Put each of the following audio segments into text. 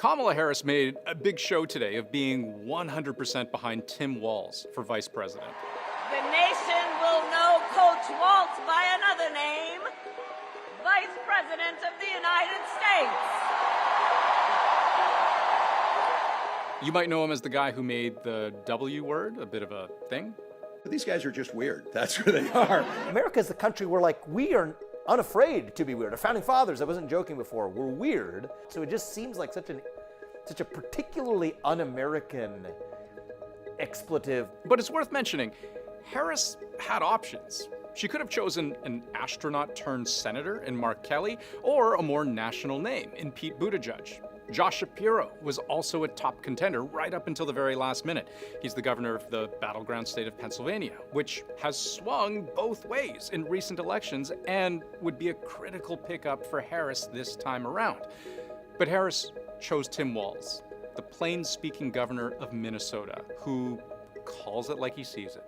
Kamala Harris made a big show today of being 100% behind Tim Walz for vice president. The nation will know Coach Walz by another name, Vice President of the United States. You might know him as the guy who made the W word a bit of a thing. These guys are just weird. That's who they are. America is the country where, like, we are unafraid to be weird. Our founding fathers, I wasn't joking before, were weird. So it just seems like such a particularly un-American expletive. But it's worth mentioning, Harris had options. She could have chosen an astronaut turned senator in Mark Kelly, or a more national name in Pete Buttigieg. Josh Shapiro was also a top contender right up until the very last minute. He's the governor of the battleground state of Pennsylvania, which has swung both ways in recent elections and would be a critical pickup for Harris this time around. But Harris chose Tim Walz, the plain-speaking governor of Minnesota, who calls it like he sees it.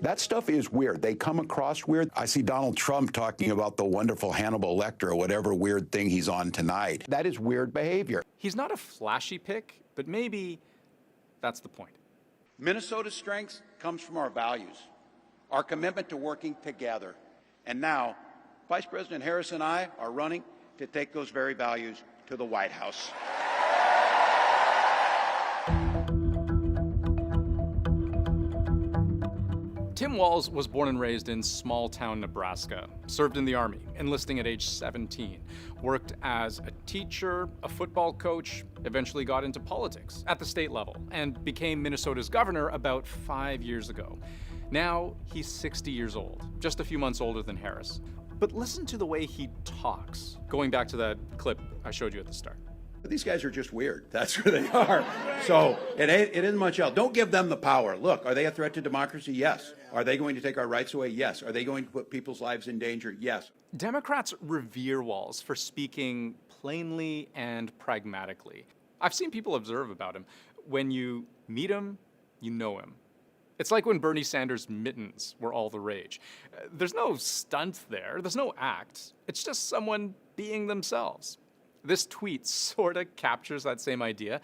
That stuff is weird. They come across weird. I see Donald Trump talking about the wonderful Hannibal Lecter or whatever weird thing he's on tonight. That is weird behavior. He's not a flashy pick, but maybe that's the point. Minnesota's strength comes from our values, our commitment to working together. And now, Vice President Harris and I are running to take those very values to the White House. Tim Walz was born and raised in small-town Nebraska, served in the Army, enlisting at age 17, worked as a teacher, a football coach, eventually got into politics at the state level, and became Minnesota's governor about 5 years ago. Now he's 60 years old, just a few months older than Harris. But listen to the way he talks, going back to that clip I showed you at the start. These guys are just weird. That's who they are. So it isn't much else. Don't give them the power. Look, are they a threat to democracy? Yes. Are they going to take our rights away? Yes. Are they going to put people's lives in danger? Yes. Democrats revere Walz for speaking plainly and pragmatically. I've seen people observe about him. When you meet him, you know him. It's like when Bernie Sanders' mittens were all the rage. There's no stunt there. There's no act. It's just someone being themselves. This tweet sort of captures that same idea.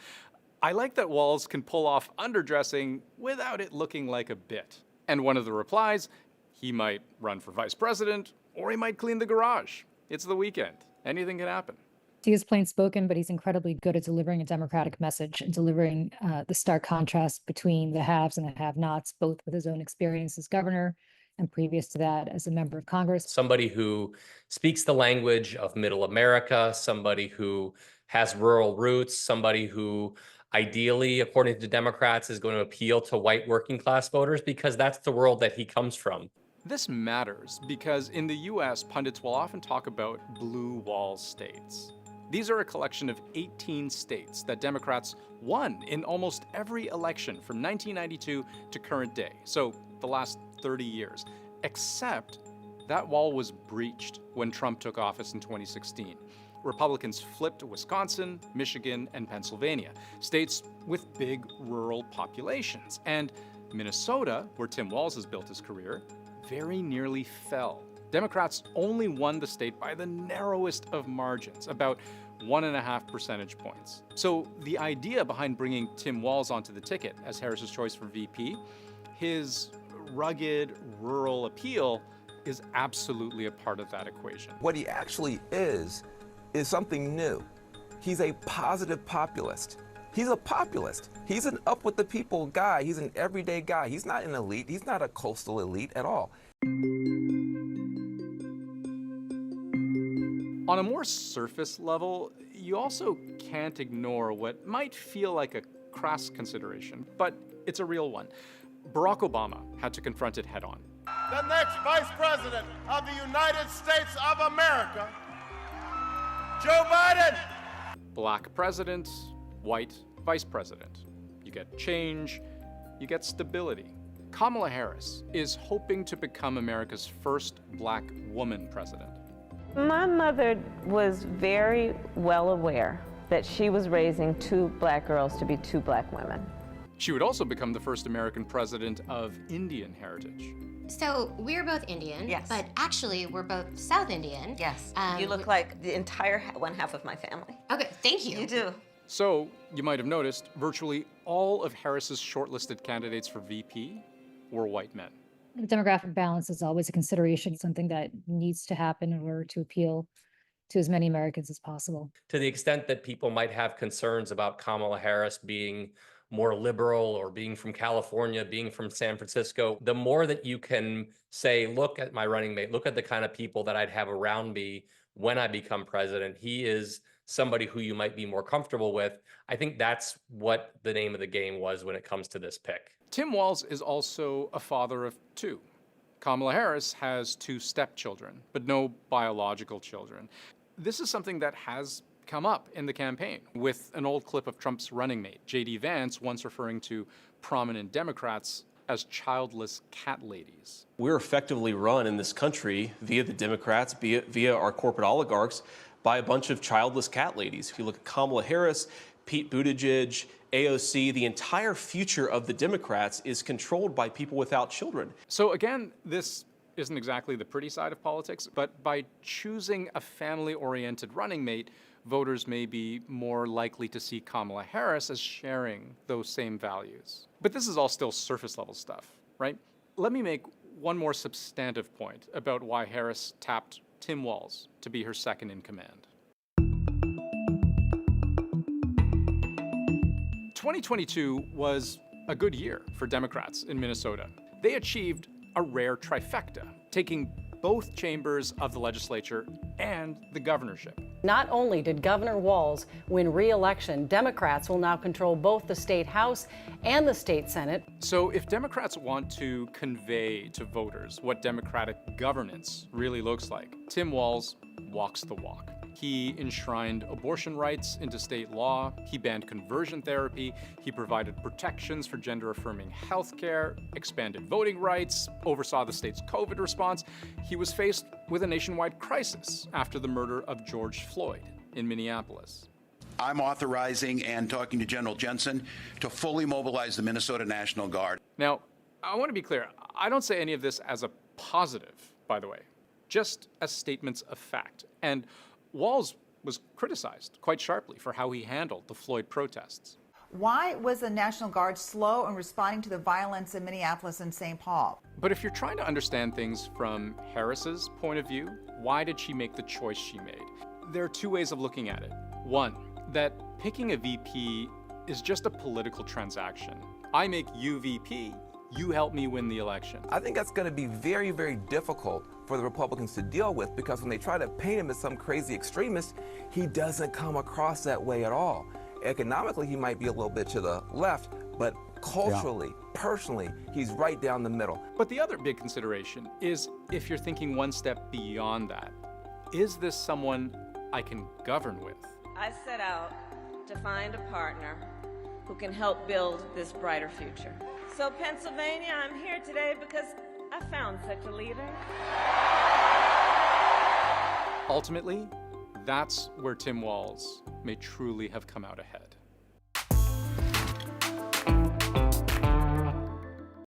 I like that Walz can pull off underdressing without it looking like a bit. And one of the replies, he might run for vice president, or he might clean the garage. It's the weekend. Anything can happen. He is plain spoken, but he's incredibly good at delivering a democratic message and delivering the stark contrast between the haves and the have-nots, both with his own experience as governor and previous to that as a member of Congress. Somebody who speaks the language of middle America, somebody who has rural roots, somebody who ideally, according to Democrats, is going to appeal to white working class voters because that's the world that he comes from. This matters because in the US, pundits will often talk about blue wall states. These are a collection of 18 states that Democrats won in almost every election from 1992 to current day, so the last 30 years, except that wall was breached when Trump took office in 2016. Republicans flipped Wisconsin, Michigan, and Pennsylvania, states with big rural populations. And Minnesota, where Tim Walz has built his career, very nearly fell. Democrats only won the state by the narrowest of margins, about 1.5 percentage points. So the idea behind bringing Tim Walz onto the ticket as Harris's choice for VP, his rugged rural appeal is absolutely a part of that equation. What he actually is something new. He's a positive populist. He's a populist. He's an up with the people guy. He's an everyday guy. He's not an elite. He's not a coastal elite at all. On a more surface level, you also can't ignore what might feel like a crass consideration, but it's a real one. Barack Obama had to confront it head on. The next Vice President of the United States of America, Joe Biden. Black president, white vice president. You get change, you get stability. Kamala Harris is hoping to become America's first black woman president. My mother was very well aware that she was raising 2 black girls to be 2 black women. She would also become the first American president of Indian heritage. So we're both Indian, yes, but actually we're both South Indian. Yes, you look like the entire one half of my family. Okay, thank you. You do. So, you might have noticed, virtually all of Harris's shortlisted candidates for VP were white men. The demographic balance is always a consideration, something that needs to happen in order to appeal to as many Americans as possible. To the extent that people might have concerns about Kamala Harris being more liberal or being from California, being from San Francisco, the more that you can say, look at my running mate, look at the kind of people that I'd have around me when I become president. He is somebody who you might be more comfortable with. I think that's what the name of the game was when it comes to this pick. Tim Walz is also a father of two. Kamala Harris has 2 stepchildren, but no biological children. This is something that has come up in the campaign, with an old clip of Trump's running mate, J.D. Vance, once referring to prominent Democrats as childless cat ladies. We're effectively run in this country via the Democrats, via our corporate oligarchs, by a bunch of childless cat ladies. If you look at Kamala Harris, Pete Buttigieg, AOC, the entire future of the Democrats is controlled by people without children. So again, this isn't exactly the pretty side of politics, but by choosing a family-oriented running mate, voters may be more likely to see Kamala Harris as sharing those same values. But this is all still surface-level stuff, right? Let me make one more substantive point about why Harris tapped Tim Walz to be her second in command. 2022 was a good year for Democrats in Minnesota. They achieved a rare trifecta, taking both chambers of the legislature and the governorship. Not only did Governor Walz win re-election, Democrats will now control both the state House and the state Senate. So if Democrats want to convey to voters what democratic governance really looks like, Tim Walz walks the walk. He enshrined abortion rights into state law, he banned conversion therapy, he provided protections for gender-affirming healthcare, expanded voting rights, oversaw the state's COVID response. He was faced with a nationwide crisis after the murder of George Floyd in Minneapolis. I'm authorizing and talking to General Jensen to fully mobilize the Minnesota National Guard. Now, I want to be clear. I don't say any of this as a positive, by the way, just as statements of fact. And Walz was criticized quite sharply for how he handled the Floyd protests. Why was the National Guard slow in responding to the violence in Minneapolis and St. Paul? But if you're trying to understand things from Harris's point of view, why did she make the choice she made? There are 2 ways of looking at it. One, that picking a VP is just a political transaction. I make you VP, you help me win the election. I think that's going to be very, very difficult for the Republicans to deal with, because when they try to paint him as some crazy extremist, he doesn't come across that way at all. Economically, he might be a little bit to the left, but culturally, personally, he's right down the middle. But the other big consideration is, if you're thinking one step beyond that, is this someone I can govern with? I set out to find a partner who can help build this brighter future. So Pennsylvania, I'm here today because I found such a leader. Ultimately, that's where Tim Walz may truly have come out ahead.